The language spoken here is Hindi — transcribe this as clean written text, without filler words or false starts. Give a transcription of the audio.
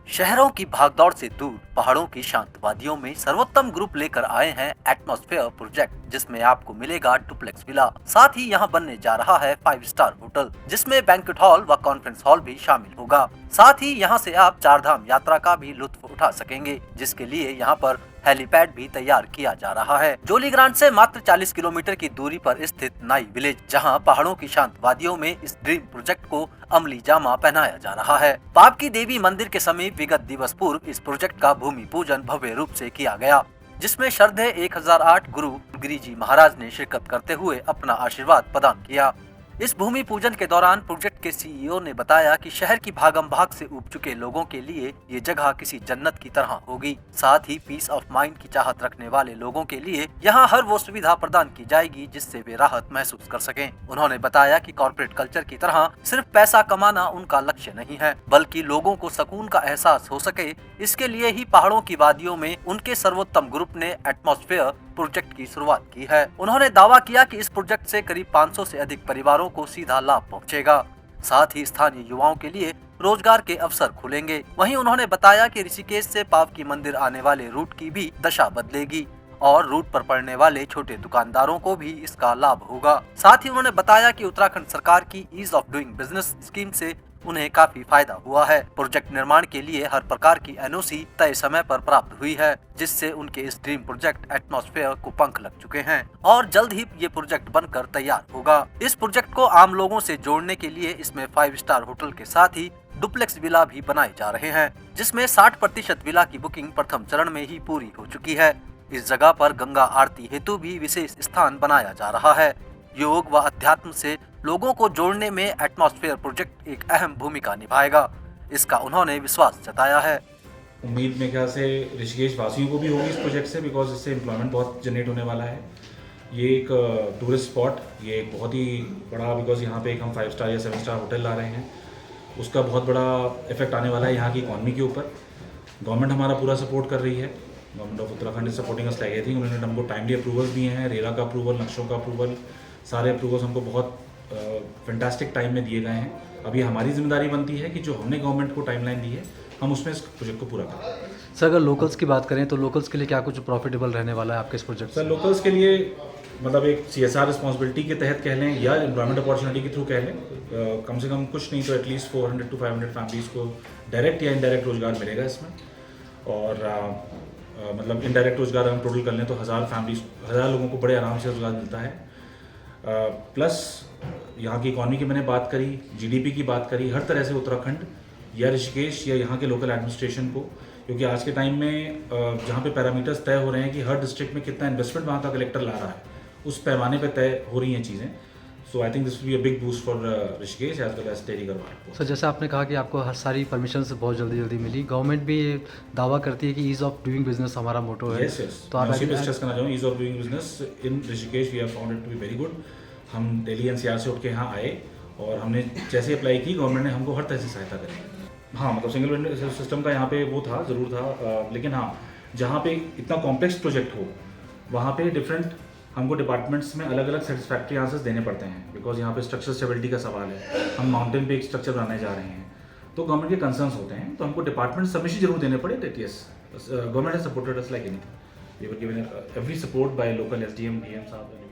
शहरों की भागदौड़ से दूर पहाड़ों की शांत वादियों में सर्वोत्तम ग्रुप लेकर आए हैं एटमॉस्फेयर प्रोजेक्ट, जिसमें आपको मिलेगा डुप्लेक्स विला। साथ ही यहां बनने जा रहा है 5 स्टार होटल, जिसमें बैंक्वेट हॉल व कॉन्फ्रेंस हॉल भी शामिल होगा। साथ ही यहां से आप 4 धाम यात्रा का भी लुत्फ उठा सकेंगे, जिसके लिए यहां पर हेलीपैड भी तैयार किया जा रहा है। जोलीग्रांट से मात्र 40 किलोमीटर की दूरी पर स्थित नाई विलेज, जहां पहाड़ों की शांत वादियों में इस ड्रीम प्रोजेक्ट को अमली जामा पहनाया जा रहा है। पाप की देवी मंदिर के समीप विगत दिवस पूर्व इस प्रोजेक्ट का भूमि पूजन भव्य रूप से किया गया, जिसमें श्रद्धेय 1008 गुरु गिरिजी महाराज ने शिरकत करते हुए अपना आशीर्वाद प्रदान किया। इस भूमि पूजन के दौरान प्रोजेक्ट के सीईओ ने बताया कि शहर की भागम भाग से ऊब चुके लोगों के लिए ये जगह किसी जन्नत की तरह होगी। साथ ही पीस ऑफ माइंड की चाहत रखने वाले लोगों के लिए यहाँ हर वो सुविधा प्रदान की जाएगी जिससे वे राहत महसूस कर सकें। उन्होंने बताया कि कॉर्पोरेट कल्चर की तरह सिर्फ पैसा कमाना उनका लक्ष्य नहीं है, बल्कि लोगों को सुकून का एहसास हो सके, इसके लिए ही पहाड़ों की वादियों में उनके सर्वोत्तम ग्रुप ने एटमॉस्फेयर प्रोजेक्ट की शुरुआत की है। उन्होंने दावा किया कि इस प्रोजेक्ट से करीब 500 से अधिक परिवारों को सीधा लाभ पहुंचेगा। साथ ही स्थानीय युवाओं के लिए रोजगार के अवसर खुलेंगे। वहीं उन्होंने बताया कि ऋषिकेश से पाव की मंदिर आने वाले रूट की भी दशा बदलेगी और रूट पर पड़ने वाले छोटे दुकानदारों को भी इसका लाभ होगा। साथ ही उन्होंने बताया कि उत्तराखंड सरकार की ease of doing business scheme से उन्हें काफी फायदा हुआ है। प्रोजेक्ट निर्माण के लिए हर प्रकार की एनओसी तय समय पर प्राप्त हुई है, जिससे उनके इस ड्रीम प्रोजेक्ट एटमॉस्फेयर को पंख लग चुके हैं और जल्द ही ये प्रोजेक्ट बनकर तैयार होगा। इस प्रोजेक्ट को आम लोगों से जोड़ने के लिए इसमें 5 स्टार होटल के साथ ही डुप्लेक्स विला भी बनाए जा रहे हैं, जिसमें 60% विला की बुकिंग प्रथम चरण में ही पूरी हो चुकी है। इस जगह पर गंगा आरती हेतु भी विशेष स्थान बनाया जा रहा है। योग व अध्यात्म से लोगों को जोड़ने में एटमॉस्फेयर प्रोजेक्ट एक अहम भूमिका निभाएगा, इसका उन्होंने विश्वास जताया है। उम्मीद मेरे ख्याल से ऋषिकेश वासियों को भी होगी इस प्रोजेक्ट से, बिकॉज इससे एम्प्लॉयमेंट बहुत जनरेट होने वाला है। ये एक टूरिस्ट स्पॉट, ये एक बहुत ही बड़ा, बिकॉज यहाँ पे एक हम 5 स्टार या 7 स्टार होटल ला रहे हैं, उसका बहुत बड़ा इफेक्ट आने वाला है यहाँ की इकॉनमी के ऊपर। गवर्नमेंट हमारा पूरा सपोर्ट कर रही है। Government of Uttarakhand is supporting us like everything. उन्होंने हमको टाइमली अप्रूवल्स दिए हैं, रेरा का अप्रूवल, नक्शों का अप्रूवल, सारे अप्रूवल्स हमको बहुत फैंटास्टिक टाइम में दिए गए हैं। अभी हमारी जिम्मेदारी बनती है कि जो हमने गवर्नमेंट को टाइमलाइन दी है, हम उसमें इस प्रोजेक्ट को पूरा करें। सर, अगर लोकल्स की बात करें तो लोकल्स के लिए क्या कुछ प्रॉफिटेबल रहने वाला है आपके इस प्रोजेक्ट सर, से? लोकल्स के लिए मतलब एक CSR रिस्पॉन्सिबिलिटी के तहत कह लें या एम्प्लॉयमेंट अपॉर्चुनिटी के थ्रू कह लें, कम से कम कुछ नहीं तो एटलीस्ट 400 to 500 फैमिलीज़ को डायरेक्ट या इनडायरेक्ट रोजगार मिलेगा इसमें। और मतलब इनडायरेक्ट रोजगार हम टोटल कर लें तो 1000 लोगों को बड़े आराम से रोजगार मिलता है। प्लस यहाँ की इकॉनमी की मैंने बात करी, GDP की बात करी, हर तरह से उत्तराखंड या ऋषिकेश या यहाँ के लोकल एडमिनिस्ट्रेशन को, क्योंकि आज के टाइम में जहाँ पे पैरामीटर्स तय हो रहे हैं कि हर डिस्ट्रिक्ट में कितना इन्वेस्टमेंट वहाँ का कलेक्टर ला रहा है, उस पैमाने पे तय हो रही हैं चीज़ें। So I think this will be a big boost for Rishikesh as well as Tehri Garhwal. Sir, जैसे आपने कहा कि आपको हर सारी परमिशन बहुत जल्दी मिली, गवर्नमेंट भी ये दावा करती है कि ईज ऑफ डूइंग बिजनेस हमारा मोटो है। यस, तो आप मैं उसी पे डिस्कस करना चाहूँ। Ease of doing business in Rishikesh we have found it to be very good. हम दिल्ली NCR से उठ के यहाँ आए और हमने जैसे अप्लाई की, गवर्नमेंट ने हमको हर तरह से सहायता करी। हाँ, मतलब सिंगल विंडो सिस्टम का यहाँ पे वो था, ज़रूर था, लेकिन हाँ, जहाँ पे इतना कॉम्प्लेक्स प्रोजेक्ट हो वहाँ पे डिफरेंट हमको डिपार्टमेंट्स में अलग अलग सेटिस्फैक्ट्री आंसर्स देने पड़ते हैं, बिकॉज यहाँ पे स्ट्रक्चर स्टेबिलिटी का सवाल है। हम माउंटेन पे एक स्ट्रक्चर बनाने जा रहे हैं, तो गवर्नमेंट के कंसर्न्स होते हैं, तो हमको डिपार्टमेंट सबमिशन जरूर देने पड़े। That yes, government has supported us like anything. We were given every support by local SDM, DM साहब।